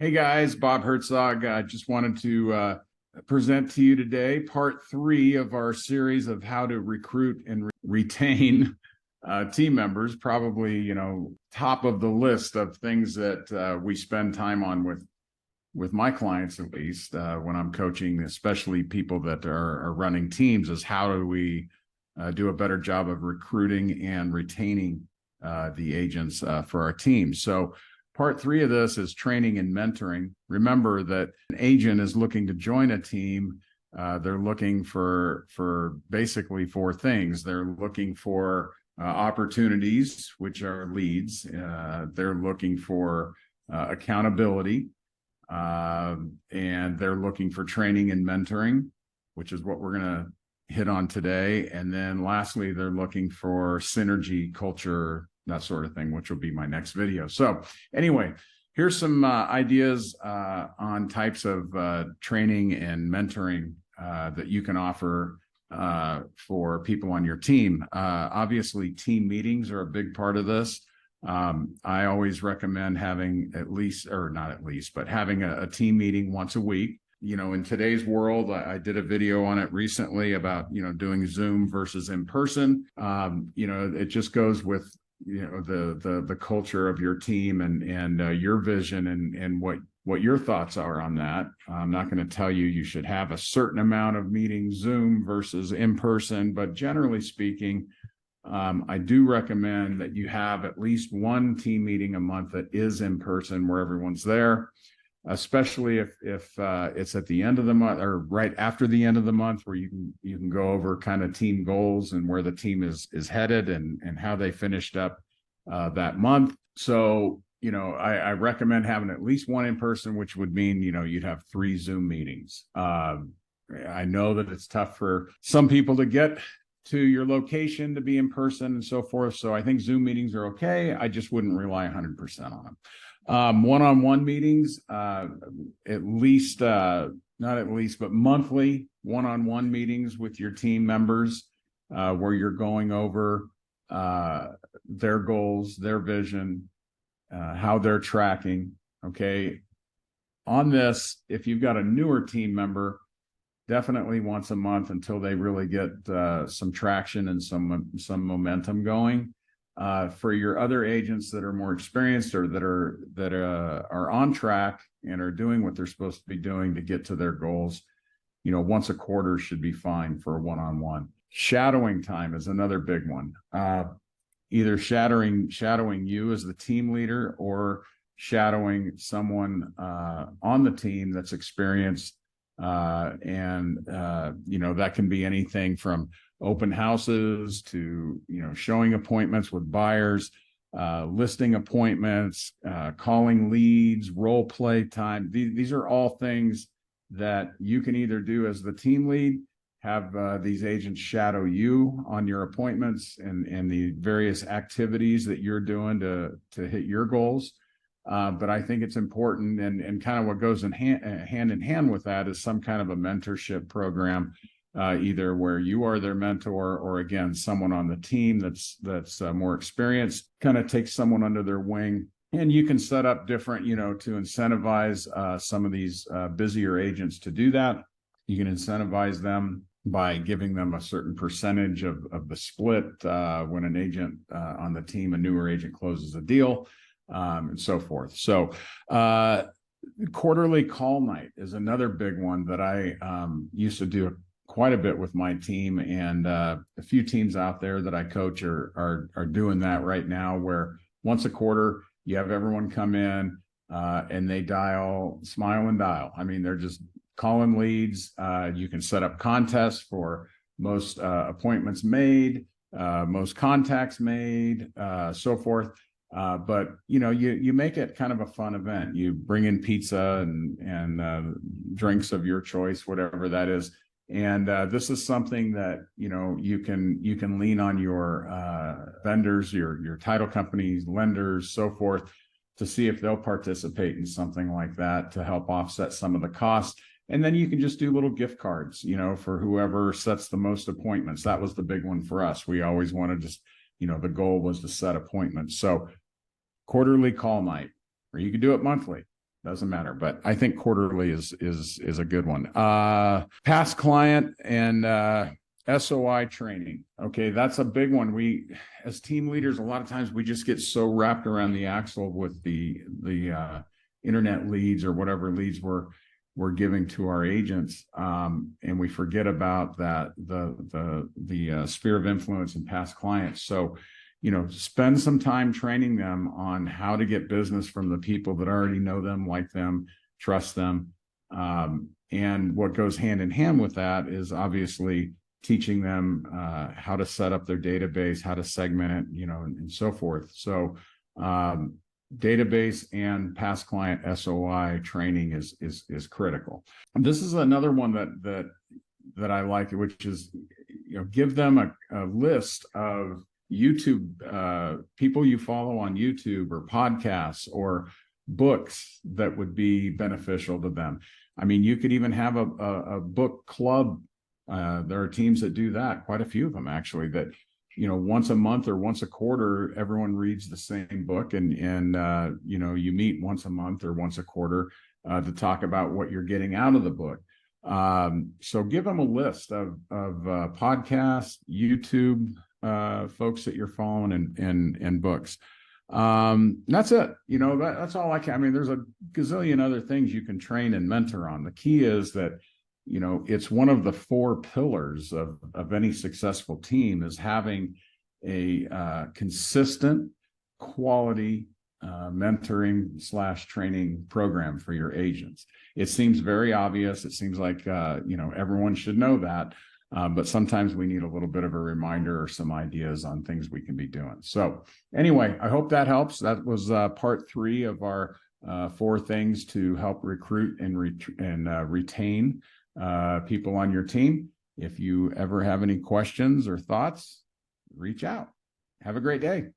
Hey guys, Bob Hertzog. I just wanted to present to you today part 3 of our series of how to recruit and retain team members. Probably, top of the list of things that we spend time on with my clients, at least when I'm coaching, especially people that are running teams, is how do we do a better job of recruiting and retaining the agents for our team. So part 3 of this is training and mentoring. Remember that an agent is looking to join a team. They're looking for basically 4 things. They're looking for opportunities, which are leads. They're looking for accountability, and they're looking for training and mentoring, which is what we're going to hit on today. And then lastly, they're looking for synergy, culture, that sort of thing, which will be my next video. So anyway, here's some ideas on types of training and mentoring that you can offer for people on your team. Obviously, team meetings are a big part of this. I always recommend having having a team meeting once a week. In today's world, I did a video on it recently about, doing Zoom versus in person. It just goes with the culture of your team and your vision and what your thoughts are on that. I'm not going to tell you should have a certain amount of meetings Zoom versus in person, but generally speaking, I do recommend that you have at least one team meeting a month that is in person, where everyone's there, especially if it's at the end of the month or right after the end of the month, where you can go over kind of team goals and where the team is headed and how they finished up that month. So, I recommend having at least one in person, which would mean, you'd have 3 Zoom meetings. I know that it's tough for some people to get to your location to be in person and so forth. So I think Zoom meetings are okay. I just wouldn't rely 100% on them. One-on-one meetings, not at least, but monthly one-on-one meetings with your team members, where you're going over their goals, their vision, how they're tracking. Okay. On this, if you've got a newer team member, definitely once a month until they really get some traction and some momentum going. For your other agents that are more experienced or that are on track and are doing what they're supposed to be doing to get to their goals, once a quarter should be fine for a one-on-one. Shadowing time is another big one. Either shadowing you as the team leader or shadowing someone on the team that's experienced. That can be anything from open houses to, showing appointments with buyers, listing appointments, calling leads, role play time. These are all things that you can either do as the team lead, have these agents shadow you on your appointments and the various activities that you're doing to hit your goals. But I think it's important, and kind of what goes hand in hand with that is some kind of a mentorship program, either where you are their mentor or, again, someone on the team that's more experienced kind of takes someone under their wing. And you can set up different, to incentivize some of these busier agents to do that. You can incentivize them by giving them a certain percentage of the split when an agent on the team, a newer agent, closes a deal. And so forth. So quarterly call night is another big one that I used to do quite a bit with my team, and a few teams out there that I coach are doing that right now, where once a quarter you have everyone come in and they smile and dial. I mean, they're just calling leads. You can set up contests for most appointments made, most contacts made, so forth. But you make it kind of a fun event. You bring in pizza and drinks of your choice, whatever that is. And this is something that you can lean on your vendors, your title companies, lenders, so forth, to see if they'll participate in something like that to help offset some of the costs. And then you can just do little gift cards, for whoever sets the most appointments. That was the big one for us. We always wanted to, the goal was to set appointments. So quarterly call night, or you could do it monthly. doesn't matter, but I think quarterly is a good one. Past client and SOI training. Okay, that's a big one. We, as team leaders, a lot of times we just get so wrapped around the axle with the internet leads or whatever leads we're giving to our agents, and we forget about that the sphere of influence and past clients. So, spend some time training them on how to get business from the people that already know them, like them, trust them. And what goes hand in hand with that is obviously teaching them how to set up their database, how to segment it, and so forth. So database and past client SOI training is critical. And this is another one that I like, which is, give them a list of YouTube people you follow on YouTube or podcasts or books that would be beneficial to them. I mean, you could even have a book club. There are teams that do that, quite a few of them actually, that once a month or once a quarter, everyone reads the same book, and you meet once a month or once a quarter to talk about what you're getting out of the book. So give them a list of podcasts, YouTube folks that you're following, and books. That's it. That's all I can. I mean, there's a gazillion other things you can train and mentor on. The key is that it's one of the 4 pillars of any successful team, is having a consistent quality mentoring / training program for your agents. It seems very obvious. It seems like, everyone should know that. But sometimes we need a little bit of a reminder or some ideas on things we can be doing. So anyway, I hope that helps. That was part 3 of our 4 things to help recruit and retain people on your team. If you ever have any questions or thoughts, reach out. Have a great day.